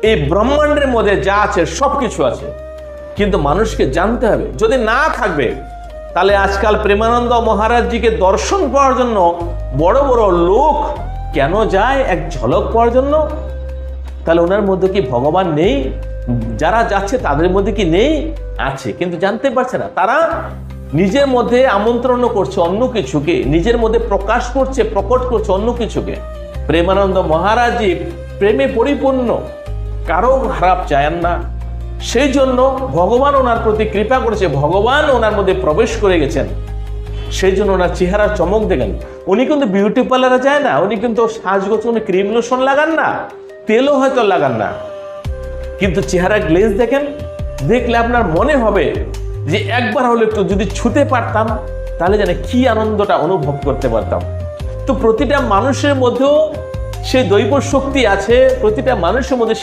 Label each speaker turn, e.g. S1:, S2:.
S1: এই ব্রহ্মাণ্ডের মধ্যে যা আছে সবকিছু আছে, কিন্তু মানুষকে জানতে হবে। যদি না থাকবে তাহলে আজকাল প্রেমানন্দ মহারাজজিকে দর্শন পাওয়ার জন্য বড় বড় লোক কেন যায়? এক ঝলক পাওয়ার জন্য। তাহলে ওনার মধ্যে কি ভগবান নেই? যারা যাচ্ছে তাদের মধ্যে কি নেই? আছে, কিন্তু জানতে পারছে না। তারা নিজের মধ্যে আমন্ত্রণ করছে অন্য কিছুকে, নিজের মধ্যে প্রকাশ করছে, প্রকট করছে অন্য কিছুকে। প্রেমানন্দ মহারাজজি প্রেমে পরিপূর্ণ, কারো খারাপ চায়েন না। সেই জন্য ভগবান ওনার প্রতি কৃপা করেছে, ভগবান ওনার মধ্যে প্রবেশ করে গেছেন। সেই জন্য ওনার চেহারা চমক দেখেন। উনি কিন্তু বিউটি পার্লারে যায় না, উনি কিন্তু সাজগোজ উনি ক্রিম লোশন লাগান না, তেলও হয়তো লাগান না, কিন্তু চেহারা গ্লেজ দেখেন, দেখলে আপনার মনে হবে যে একবার হলে একটু যদি ছুতে পারতাম তাহলে যেন কি আনন্দটা অনুভব করতে পারতাম। তো প্রতিটা মানুষের মধ্যেও সেই দৈব শক্তি আছে, প্রতিটা মানুষের মধ্যে